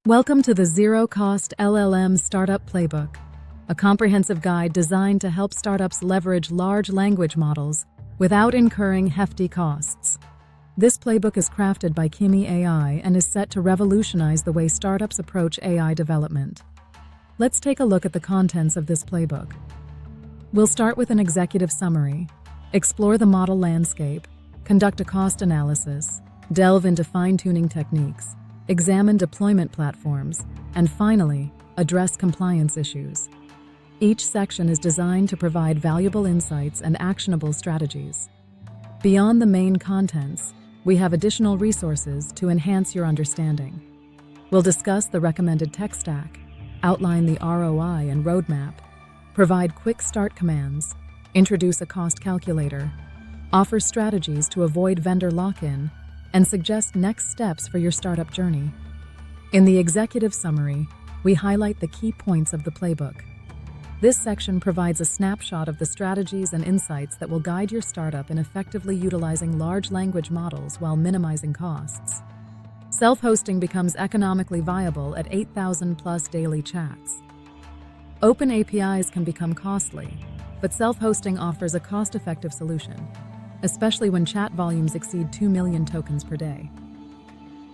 Welcome to the Zero-Cost LLM Startup Playbook, a comprehensive guide designed to help startups leverage large language models without incurring hefty costs. This playbook is crafted by Kimi AI and is set to revolutionize the way startups approach AI development. Let's take a look at the contents of this playbook. We'll start with an executive summary, explore the model landscape, conduct a cost analysis, delve into fine-tuning techniques, examine deployment platforms, and finally, address compliance issues. Each section is designed to provide valuable insights and actionable strategies. Beyond the main contents, we have additional resources to enhance your understanding. We'll discuss the recommended tech stack, outline the ROI and roadmap, provide quick start commands, introduce a cost calculator, offer strategies to avoid vendor lock-in, and suggest next steps for your startup journey. In the executive summary, we highlight the key points of the playbook. This section provides a snapshot of the strategies and insights that will guide your startup in effectively utilizing large language models while minimizing costs. Self-hosting becomes economically viable at 8,000 plus daily chats. Open APIs can become costly, but self-hosting offers a cost-effective solution, especially when chat volumes exceed 2 million tokens per day.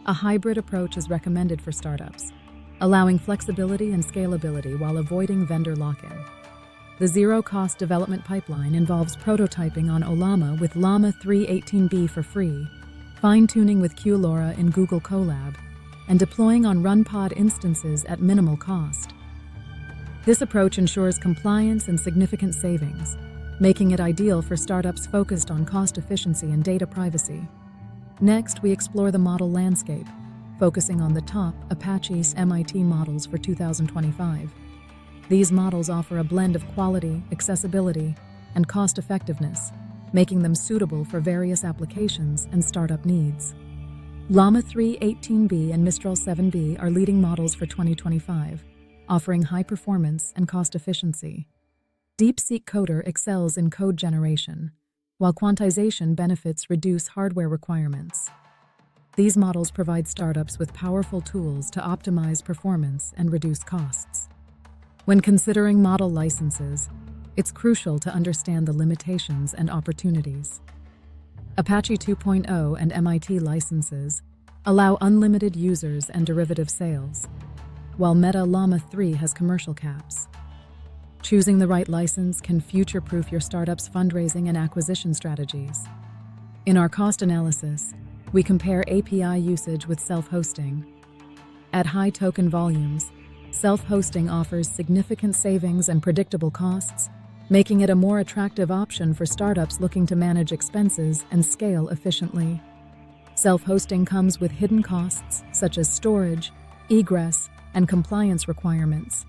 A hybrid approach is recommended for startups, allowing flexibility and scalability while avoiding vendor lock-in. The zero-cost development pipeline involves prototyping on Ollama with Llama 3 18B for free, fine-tuning with QLoRa in Google Colab, and deploying on RunPod instances at minimal cost. This approach ensures compliance and significant savings, making it ideal for startups focused on cost efficiency and data privacy. Next, we explore the model landscape, focusing on the top Apache's MIT models for 2025. These models offer a blend of quality, accessibility, and cost-effectiveness, making them suitable for various applications and startup needs. Llama 3 18B and Mistral 7B are leading models for 2025, offering high performance and cost efficiency. DeepSeek Coder excels in code generation, while quantization benefits reduce hardware requirements. These models provide startups with powerful tools to optimize performance and reduce costs. When considering model licenses, it's crucial to understand the limitations and opportunities. Apache 2.0 and MIT licenses allow unlimited users and derivative sales, while Meta Llama 3 has commercial caps. Choosing the right license can future-proof your startup's fundraising and acquisition strategies. In our cost analysis, we compare API usage with self-hosting. At high token volumes, self-hosting offers significant savings and predictable costs, making it a more attractive option for startups looking to manage expenses and scale efficiently. Self-hosting comes with hidden costs such as storage, egress, and compliance requirements.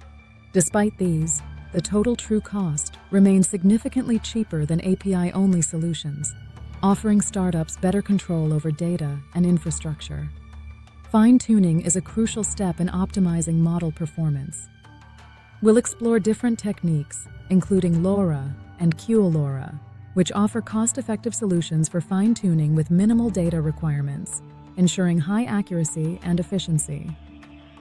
Despite these, the total true cost remains significantly cheaper than API-only solutions, offering startups better control over data and infrastructure. Fine-tuning is a crucial step in optimizing model performance. We'll explore different techniques, including LoRa and QLoRa, which offer cost-effective solutions for fine-tuning with minimal data requirements, ensuring high accuracy and efficiency.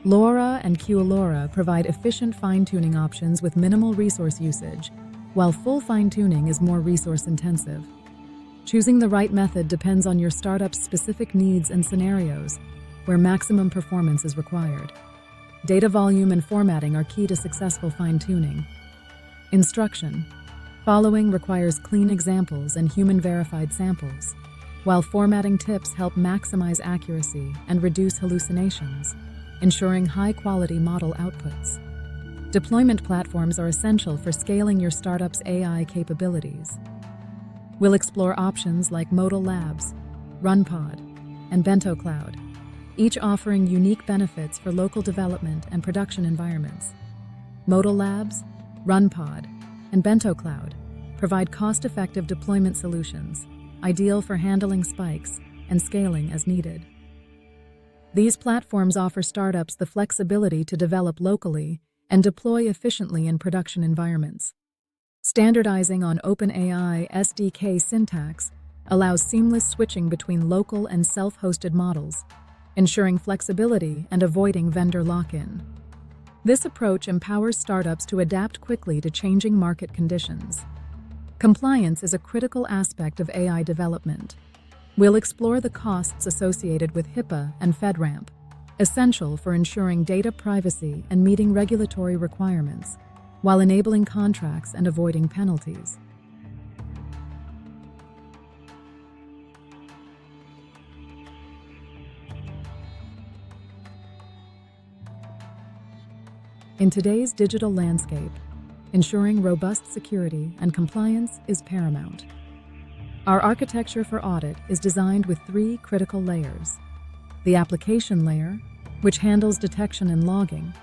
LoRa and QLoRa provide efficient fine-tuning options with minimal resource usage, while full fine-tuning is more resource-intensive. Choosing the right method depends on your startup's specific needs and scenarios, where maximum performance is required. Data volume and formatting are key to successful fine-tuning. Instruction: following requires clean examples and human-verified samples, while formatting tips help maximize accuracy and reduce hallucinations, ensuring high-quality model outputs. Deployment platforms are essential for scaling your startup's AI capabilities. We'll explore options like Modal Labs, RunPod, and Bento Cloud, each offering unique benefits for local development and production environments. Modal Labs, RunPod, and Bento Cloud provide cost-effective deployment solutions, ideal for handling spikes and scaling as needed. These platforms offer startups the flexibility to develop locally and deploy efficiently in production environments. Standardizing on OpenAI SDK syntax allows seamless switching between local and self-hosted models, ensuring flexibility and avoiding vendor lock-in. This approach empowers startups to adapt quickly to changing market conditions. Compliance is a critical aspect of AI development. We'll explore the costs associated with HIPAA and FedRAMP, essential for ensuring data privacy and meeting regulatory requirements, while enabling contracts and avoiding penalties. In today's digital landscape, ensuring robust security and compliance is paramount. Our architecture for audit is designed with 3 critical layers: the application layer, which handles detection and logging;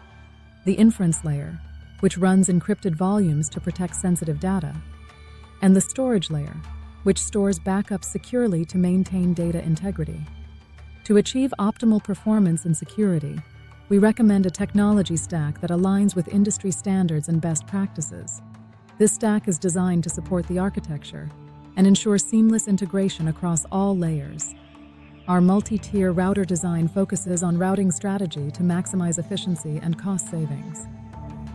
the inference layer, which runs encrypted volumes to protect sensitive data; and the storage layer, which stores backups securely to maintain data integrity. To achieve optimal performance and security, we recommend a technology stack that aligns with industry standards and best practices. This stack is designed to support the architecture and ensure seamless integration across all layers. Our multi-tier router design focuses on routing strategy to maximize efficiency and cost savings.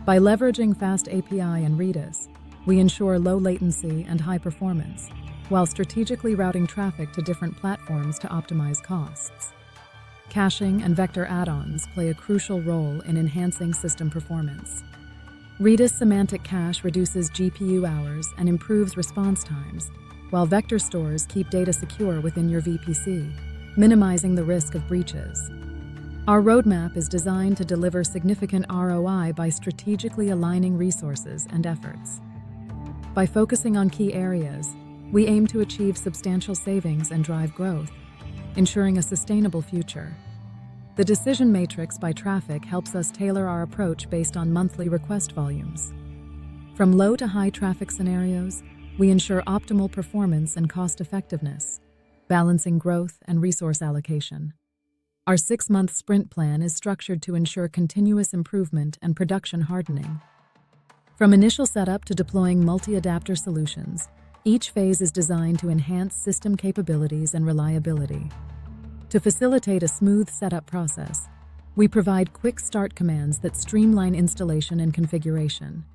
By leveraging fast API and Redis, we ensure low latency and high performance, while strategically routing traffic to different platforms to optimize costs. Caching and vector add-ons play a crucial role in enhancing system performance. Redis semantic cache reduces GPU hours and improves response times, while vector stores keep data secure within your VPC, minimizing the risk of breaches. Our roadmap is designed to deliver significant ROI by strategically aligning resources and efforts. By focusing on key areas, we aim to achieve substantial savings and drive growth, ensuring a sustainable future. The decision matrix by traffic helps us tailor our approach based on monthly request volumes. From low to high traffic scenarios, we ensure optimal performance and cost effectiveness, balancing growth and resource allocation. Our 6-month sprint plan is structured to ensure continuous improvement and production hardening. From initial setup to deploying multi-adapter solutions, each phase is designed to enhance system capabilities and reliability. To facilitate a smooth setup process, we provide quick start commands that streamline installation and configuration.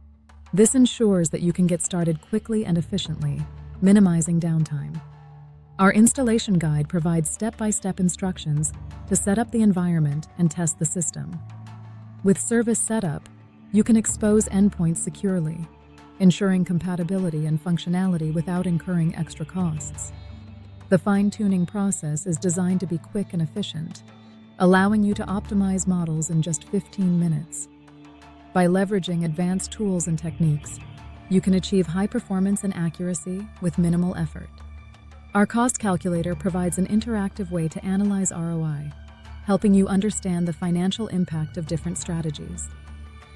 This ensures that you can get started quickly and efficiently, minimizing downtime. Our installation guide provides step-by-step instructions to set up the environment and test the system. With service setup, you can expose endpoints securely, ensuring compatibility and functionality without incurring extra costs. The fine-tuning process is designed to be quick and efficient, allowing you to optimize models in just 15 minutes. By leveraging advanced tools and techniques, you can achieve high performance and accuracy with minimal effort. Our cost calculator provides an interactive way to analyze ROI, helping you understand the financial impact of different strategies.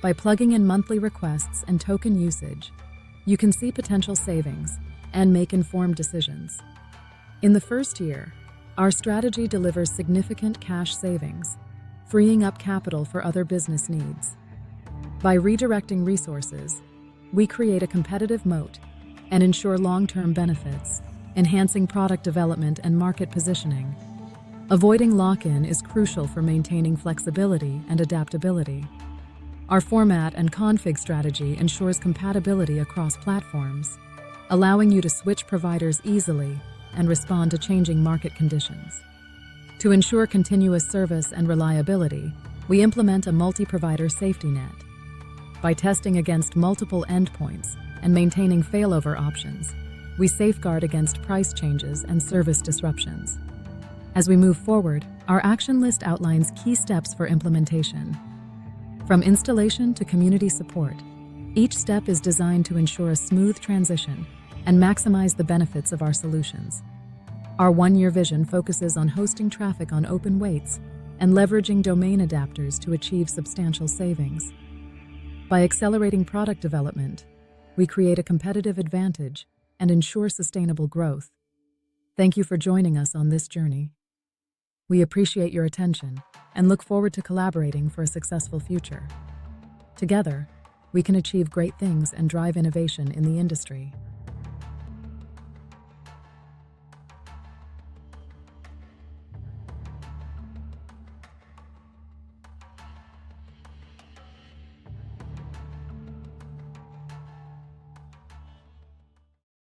By plugging in monthly requests and token usage, you can see potential savings and make informed decisions. In the first year, our strategy delivers significant cash savings, freeing up capital for other business needs. By redirecting resources, we create a competitive moat and ensure long-term benefits, enhancing product development and market positioning. Avoiding lock-in is crucial for maintaining flexibility and adaptability. Our format and config strategy ensures compatibility across platforms, allowing you to switch providers easily and respond to changing market conditions. To ensure continuous service and reliability, we implement a multi-provider safety net. By testing against multiple endpoints and maintaining failover options, we safeguard against price changes and service disruptions. As we move forward, our action list outlines key steps for implementation. From installation to community support, each step is designed to ensure a smooth transition and maximize the benefits of our solutions. Our 1-year vision focuses on hosting traffic on open weights and leveraging domain adapters to achieve substantial savings. By accelerating product development, we create a competitive advantage and ensure sustainable growth. Thank you for joining us on this journey. We appreciate your attention and look forward to collaborating for a successful future. Together, we can achieve great things and drive innovation in the industry.